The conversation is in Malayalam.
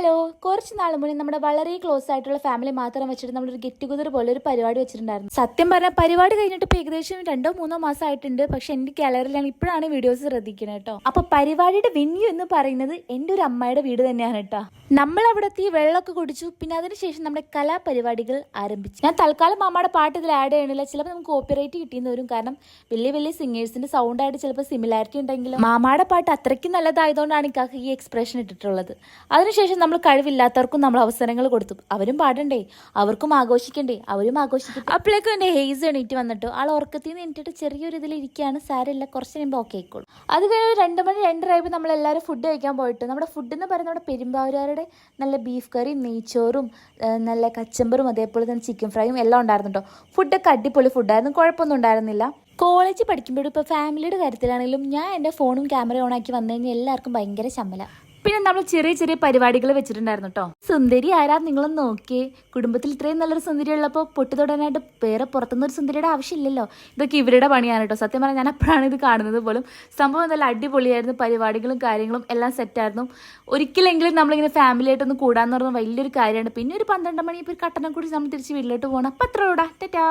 ഹലോ, കുറച്ച് നാൾ മുന്നേ നമ്മുടെ വളരെ ക്ലോസ് ആയിട്ടുള്ള ഫാമിലി മാത്രം വെച്ചിട്ട് നമ്മളൊരു ഗെറ്റ് ടുഗദർ പോലെ ഒരു പരിപാടി വെച്ചിട്ടുണ്ടായിരുന്നു. സത്യം പറഞ്ഞാൽ പരിപാടി കഴിഞ്ഞിട്ട് ഇപ്പോൾ ഏകദേശം 2-3 മാസം ആയിട്ടുണ്ട്. പക്ഷെ എന്റെ ഗാലറിയിൽ ഞാൻ ഇപ്പോഴാണ് വീഡിയോസ് ശ്രദ്ധിക്കുന്നത് കേട്ടോ. അപ്പൊ പരിപാടിയുടെ വെന്യൂ എന്ന് പറയുന്നത് എൻ്റെ ഒരു അമ്മയുടെ വീട് തന്നെയാണ് കേട്ടോ. നമ്മൾ അവിടെ എത്തി വെള്ളമൊക്കെ കുടിച്ചു. പിന്നെ അതിനുശേഷം നമ്മുടെ കലാപരിപാടികൾ ആരംഭിച്ചു. ഞാൻ തൽക്കാലം മാമയുടെ പാട്ട് ഇതിൽ ആഡ് ചെയ്യണില്ല. ചിലപ്പോൾ നമുക്ക് കോപ്പിറൈറ്റ് കിട്ടിയെന്ന് വരും. കാരണം വലിയ വലിയ സിംഗേഴ്സിന്റെ സൗണ്ട് ആയിട്ട് ചിലപ്പോൾ സിമിലാരിറ്റി ഉണ്ടെങ്കിലും മാമയുടെ പാട്ട് അത്രയ്ക്കും നല്ലതായതുകൊണ്ടാണ് ഇക്കാക്ക് ഈ എക്സ്പ്രഷൻ ഇട്ടിട്ടുള്ളത്. അതിനുശേഷം നമ്മൾ കഴിവില്ലാത്തവർക്കും നമ്മൾ അവസരങ്ങൾ കൊടുത്തു. അവരും പാടണ്ടേ, അവർക്കും ആഘോഷിക്കണ്ടേ, അവരും ആഘോഷിക്കട്ടെ. അപ്പോഴേക്കും എൻ്റെ ഹെയ്സ് എണീറ്റ് വന്നിട്ട് ആൾ ഉറക്കത്തിൽ നിന്ന് എനിട്ടിട്ട് ചെറിയൊരു ഇതിൽ ഇരിക്കുകയാണ്. സാരമില്ല, കുറച്ച് കഴിയുമ്പോൾ ഓക്കെ ആയിക്കോളും. അത് കഴിഞ്ഞ് 2 മണി 2:30 നമ്മളെല്ലാവരും ഫുഡ് കഴിക്കാൻ പോയിട്ട് നമ്മുടെ ഫുഡ് എന്ന് പറയുന്നത് നമ്മുടെ പെരുമ്പാവൂരുകാരുടെ നല്ല ബീഫ് കറിയും നെയ്ച്ചോറും നല്ല കച്ചമ്പറും അതേപോലെ തന്നെ ചിക്കൻ ഫ്രൈയും എല്ലാം ഉണ്ടായിരുന്നു കേട്ടോ. ഫുഡൊക്കെ അടിപൊളി ഫുഡായിരുന്നു, കുഴപ്പമൊന്നും ഉണ്ടായിരുന്നില്ല. കോളേജ് പഠിക്കുമ്പോഴും ഇപ്പോൾ ഫാമിലിയുടെ കാര്യത്തിലാണെങ്കിലും ഞാൻ എൻ്റെ ഫോണും ക്യാമറയും ഓണാക്കി വന്നു കഴിഞ്ഞാൽ എല്ലാവർക്കും ഭയങ്കര ശമ്പല. പിന്നെ നമ്മൾ ചെറിയ ചെറിയ പരിപാടികൾ വെച്ചിട്ടുണ്ടായിരുന്നു കേട്ടോ. സുന്ദരി ആരാ നിങ്ങളൊന്ന് നോക്കിയേ. കുടുംബത്തിൽ ഇത്രയും നല്ലൊരു സുന്ദരി ഉള്ളപ്പോൾ പൊട്ടി തൊടാനായിട്ട് വേറെ പുറത്തുനിന്ന് ഒരു സുന്ദരിയുടെ ആവശ്യമില്ലല്ലോ. ഇതൊക്കെ ഇവരുടെ പണിയാണ് കേട്ടോ. സത്യം പറഞ്ഞാൽ ഞാൻ അപ്പോഴാണ് ഇത് കാണുന്നത് പോലും. സംഭവം നല്ല അടിപൊളിയായിരുന്നു. പരിപാടികളും കാര്യങ്ങളും എല്ലാം സെറ്റായിരുന്നു. ഒരിക്കലെങ്കിലും നമ്മളിങ്ങനെ ഫാമിലി ആയിട്ടൊന്ന് കൂടാന്ന് പറഞ്ഞാൽ വലിയൊരു കാര്യമാണ്. പിന്നെ ഒരു 12 മണി ഇപ്പോൾ കട്ടനം കൂടി നമ്മൾ തിരിച്ച് വീട്ടിലോട്ട് പോകണം. അപ്പം അത്ര ടാറ്റാ.